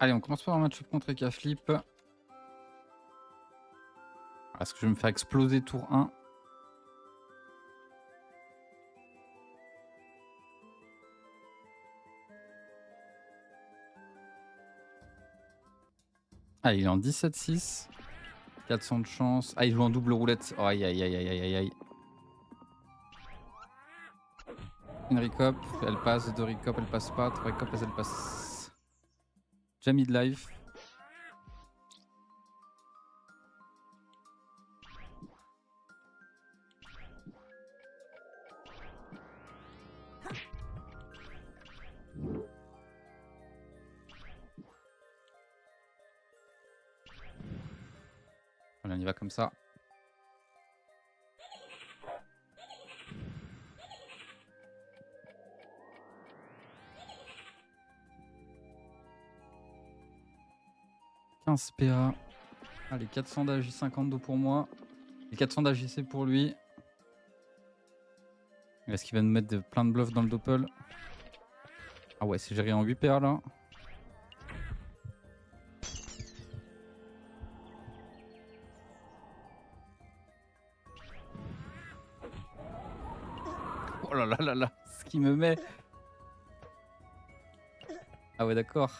Allez, on commence par un match contre Ekaflip. Est-ce que je vais me faire exploser tour 1? Ah, il est en 17-6. 400 de chance. Ah, il joue en double roulette. Oh, aïe, aïe, aïe, aïe, aïe, aïe. Une recop, elle passe. Deux recop, elle passe pas. Trois recop, elle passe. Déjà mid-life. Voilà, on y va comme ça. PA. Allez, 400 d'AJ, 50 d'eau pour moi. Et 400 d'AJC pour lui. Est-ce qu'il va nous mettre plein de bluffs dans le doppel? Ah ouais, c'est géré en 8 PA là. Oh là là là là, ce qu'il me met. Ah ouais, d'accord.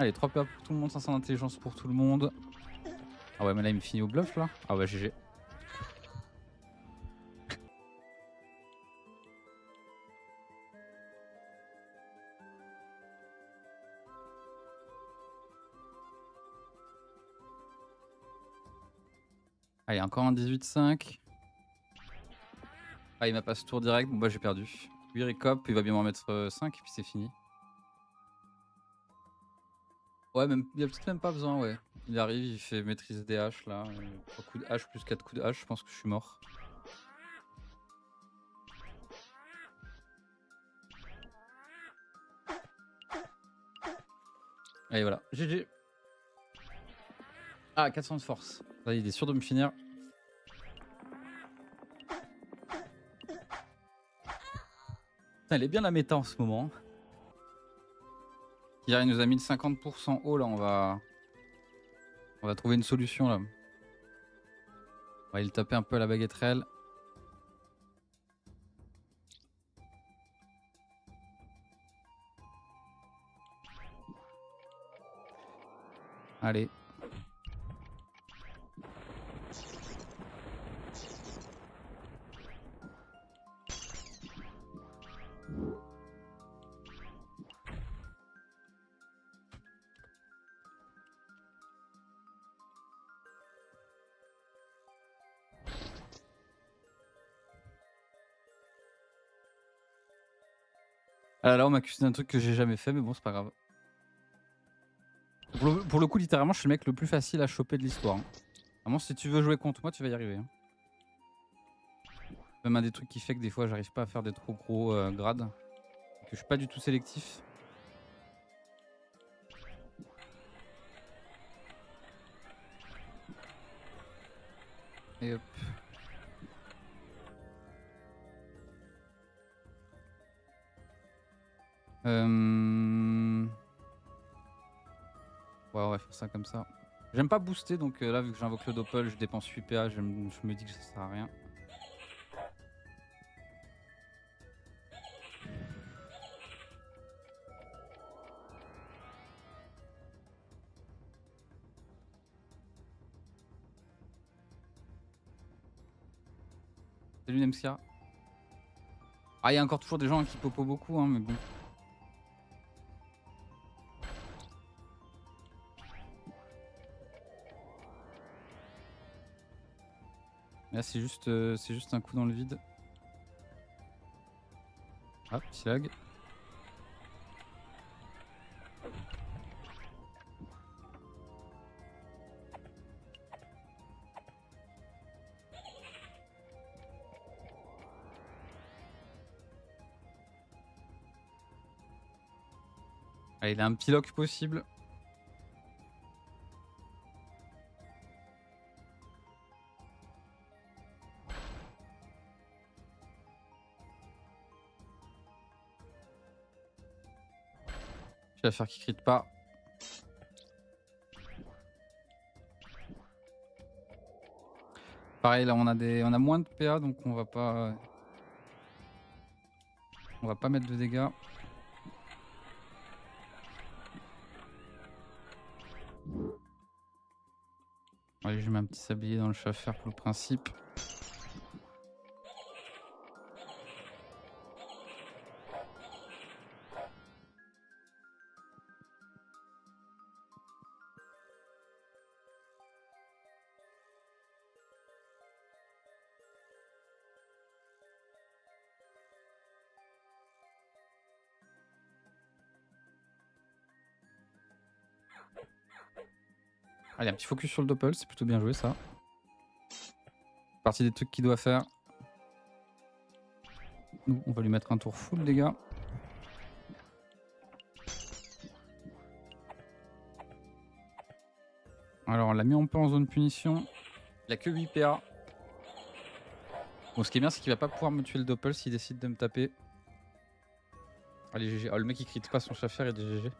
Allez, 3 PA pour tout le monde, 500 d'intelligence pour tout le monde. Ah ouais, mais là il me finit au bluff là. Ah ouais, GG. Allez, encore un 18-5. Ah, il m'a pas ce tour direct. Bon, bah j'ai perdu. 8 récop, il va bien m'en mettre 5 et puis c'est fini. Ouais, même, il a peut-être même pas besoin, ouais. Il arrive, il fait maîtrise des haches là. 3 coups de hache plus 4 coups de hache, je pense que je suis mort. Allez, voilà. GG. Ah, 400 de force. Là, il est sûr de me finir. Putain, elle est bien la méta en ce moment. Hier, il nous a mis le 50% haut là, on va trouver une solution là. On va aller le taper un peu à la baguetterelle. Allez. Ah là, on m'accuse d'un truc que j'ai jamais fait, mais bon, c'est pas grave. Pour le coup, littéralement, je suis le mec le plus facile à choper de l'histoire. Hein. Vraiment, si tu veux jouer contre moi, tu vas y arriver. Hein. Même un des trucs qui fait que des fois, j'arrive pas à faire des trop gros grades. Que je suis pas du tout sélectif. Et hop. Ouais, on va faire ça comme ça. J'aime pas booster, donc là, vu que j'invoque le doppel, je dépense 8 PA, je me dis que ça sert à rien. Salut Nemska. Ah, il y a encore toujours des gens qui popo beaucoup, hein, mais bon. Là, c'est juste un coup dans le vide. Hop, petit lag. Allez, il a un petit lock possible. Je vais faire qu'il crit pas. Pareil, là on a moins de PA, donc on va pas mettre de dégâts. Allez, je mets un petit sablier dans le chaffer pour le principe. Allez, un petit focus sur le doppel, c'est plutôt bien joué ça. Partie des trucs qu'il doit faire. Nous, on va lui mettre un tour full dégâts. Alors, on l'a mis un peu en zone punition. Il a que 8 PA. Bon, ce qui est bien, c'est qu'il va pas pouvoir me tuer le doppel s'il décide de me taper. Allez, GG. Oh, le mec il crit pas son chaffer, il dit GG.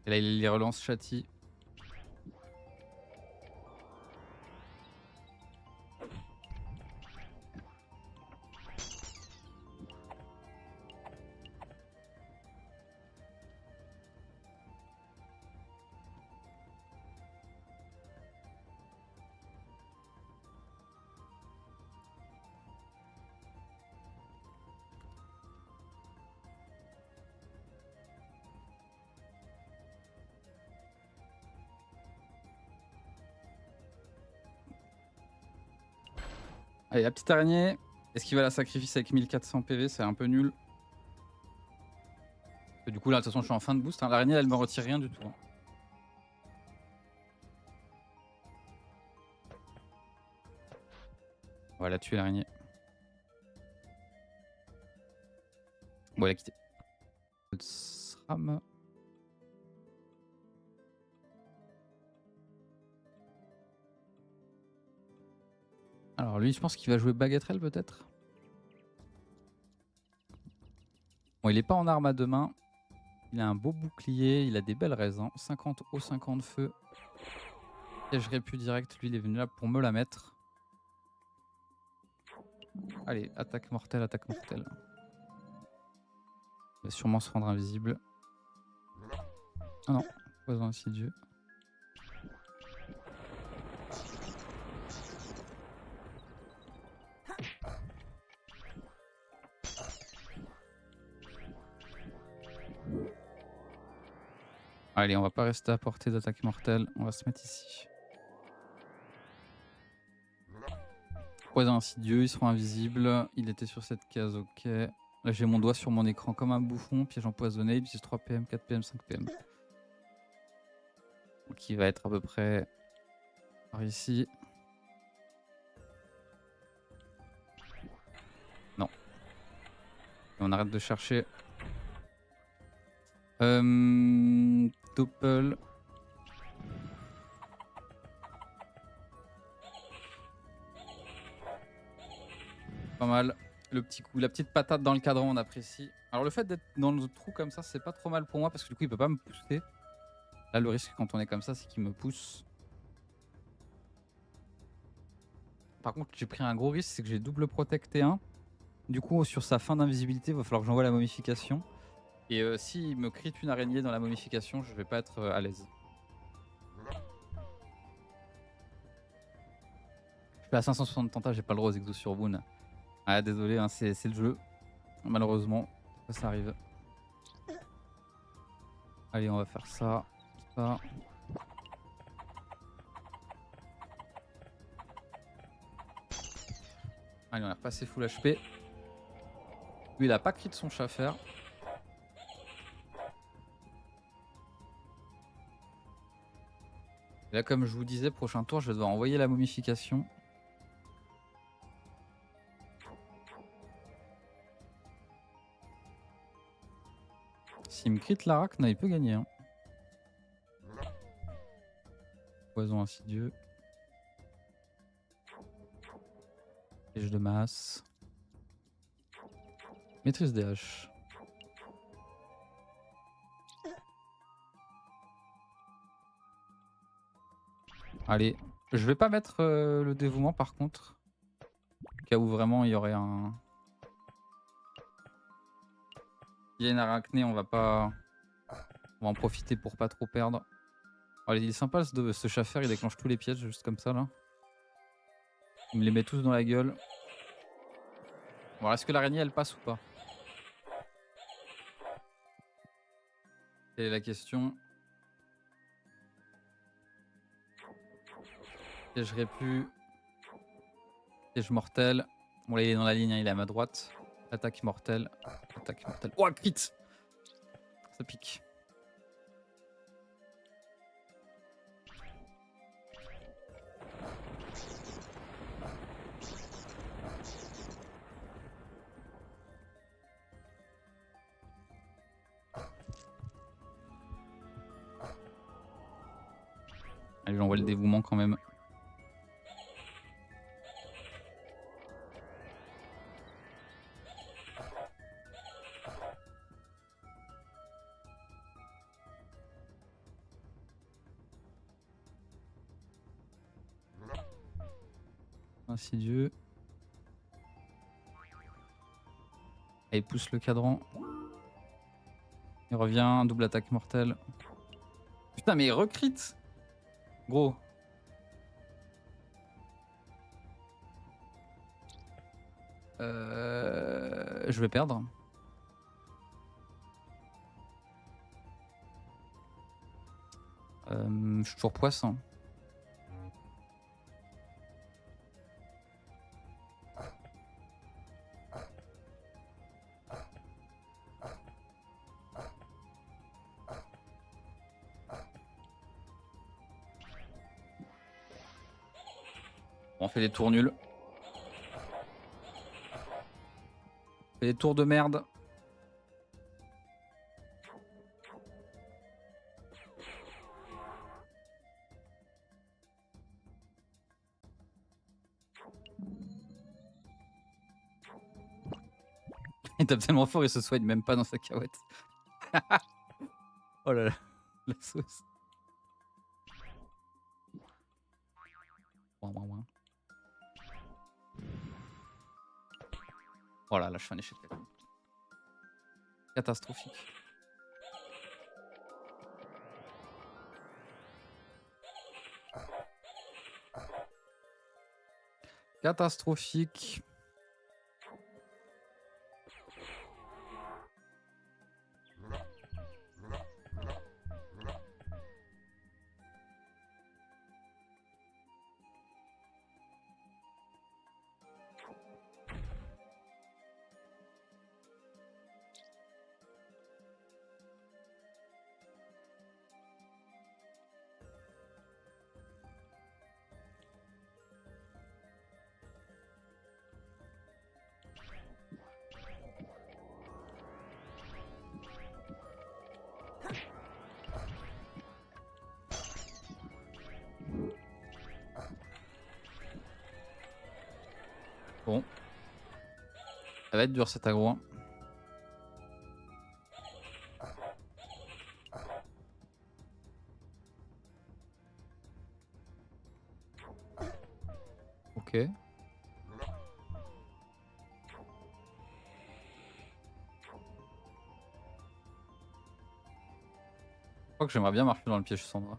Et là, il les relance Châti. Allez, la petite araignée. Est-ce qu'il va la sacrifier avec 1400 PV? C'est un peu nul. Et du coup, là, de toute façon, je suis en fin de boost. Hein. L'araignée, elle me retire rien du tout. Hein. On va la tuer, l'araignée. Bon, elle a quitté. SRAM. Alors, lui, je pense qu'il va jouer Bagatelle, peut-être. Bon, il est pas en arme à deux mains. Il a un beau bouclier. Il a des belles raisins. 50 eau, 50 feu. Et je répu direct. Lui, il est venu là pour me la mettre. Allez, attaque mortelle, attaque mortelle. Il va sûrement se rendre invisible. Ah non, poison insidieux. Allez, on va pas rester à portée d'attaque mortelle. On va se mettre ici. Poison insidieux, ils seront invisibles. Il était sur cette case, ok. Là, j'ai mon doigt sur mon écran comme un bouffon. Piège empoisonné, il utilise 3 PM, 4 PM, 5 PM. Donc, il va être à peu près par ici. Non. Et on arrête de chercher. Doppel. Pas mal. Le petit coup, la petite patate dans le cadran, on apprécie. Alors le fait d'être dans le trou comme ça, c'est pas trop mal pour moi parce que du coup il peut pas me pousser. Là le risque quand on est comme ça, c'est qu'il me pousse. Par contre j'ai pris un gros risque, c'est que j'ai double protecté 1. Du coup sur sa fin d'invisibilité, il va falloir que j'envoie la momification. Et s'il me crit une araignée dans la momification, je vais pas être à l'aise. Je suis à 560 tentages, j'ai pas le droit aux exos sur Boon. Ah désolé, hein, c'est le jeu. Malheureusement, ça arrive. Allez, on va faire ça. Ça. Allez, on est repassé full HP. Lui, il a pas crit son Schaffer. Et là, comme je vous disais, prochain tour, je vais devoir envoyer la momification. S'il me crit l'Arak, non, il peut gagner. Hein. Poison insidieux. Piège de masse. Maîtrise des haches. Allez, je vais pas mettre le dévouement par contre. Au cas où vraiment il y aurait un... Il y a une arachné, on va pas... On va en profiter pour pas trop perdre. Allez, il est sympa ce Schaffer, il déclenche tous les pièges juste comme ça là. Il me les met tous dans la gueule. Bon, est-ce que l'araignée elle passe ou pas? Quelle est la question? Piégerai plus. Piège mortel. Bon là il est dans la ligne, hein, il est à ma droite. Attaque mortelle. Attaque mortelle. Oh, crit! Ça pique. Allez, j'envoie le dévouement quand même. Insidieux. Et il pousse le cadran. Il revient, double attaque mortelle. Putain, mais il recrit. Gros. Je vais perdre. Je suis toujours poisson. On fait des tours nuls. On fait des tours de merde. Il tape tellement fort, il se soigne même pas dans sa cahuète. Oh là là, la sauce. Oh là là, je fais un échec. Catastrophique. Catastrophique. Bon. Ça va être dur cet aggro. Hein. Ok. Je crois que j'aimerais bien marcher dans le piège Sandra.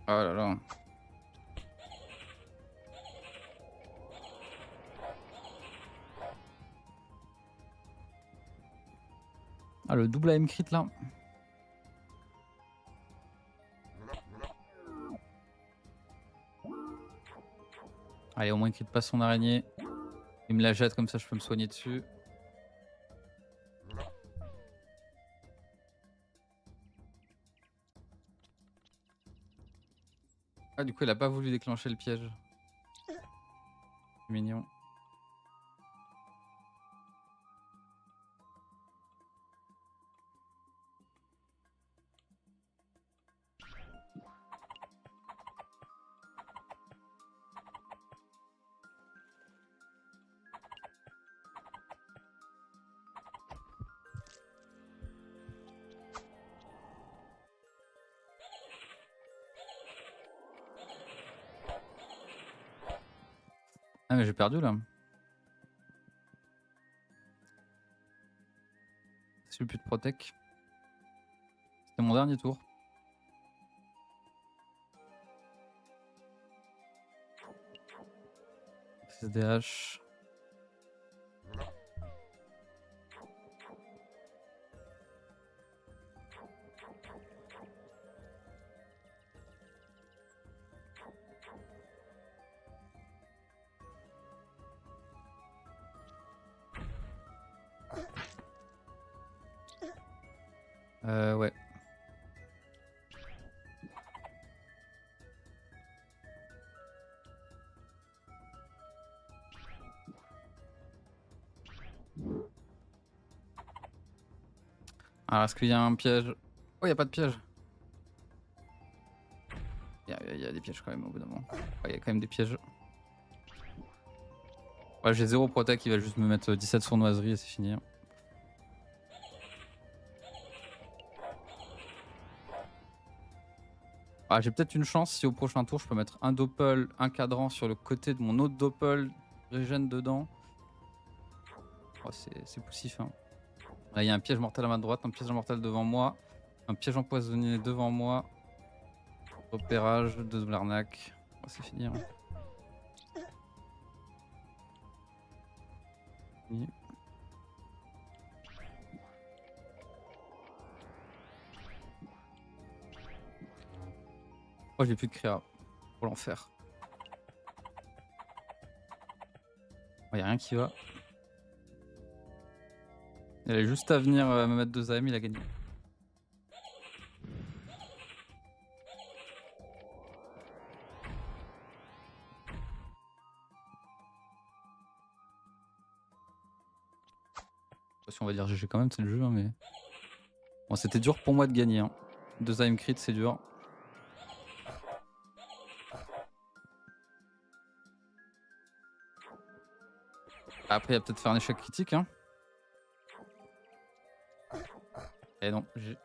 Oh là là. Ah, le double AM crit là. Allez, au moins il crit pas son araignée. Il me la jette comme ça, je peux me soigner dessus. Ah, du coup, il a pas voulu déclencher le piège. Mignon. Ah, mais j'ai perdu là. J'ai plus de protec. C'était mon dernier tour. SDH. Ouais. Alors, est-ce qu'il y a un piège? Oh, il n'y a pas de piège. Il y a des pièges quand même au bout d'un moment. Il y a quand même des pièges. Ouais, j'ai 0 protec, il va juste me mettre 17 sournoiseries et c'est fini. Ah, j'ai peut-être une chance si au prochain tour je peux mettre un doppel, un cadran sur le côté de mon autre doppel, régène dedans. Oh, c'est poussif. Hein. Là, il y a un piège mortel à ma droite, un piège mortel devant moi, un piège empoisonné devant moi. Repérage, 2 double arnaque. Oh, c'est fini. Hein. Fini. Oh, j'ai plus de créa pour l'enfer. Il n'y a rien qui va. Il est juste à venir me mettre 2 AM, il a gagné. Si on va dire GG quand même, c'est le jeu, hein, mais. Bon, c'était dur pour moi de gagner. Hein. 2 AM crit, c'est dur. Après, il va peut-être faire un échec critique. Hein. Et non, j'ai.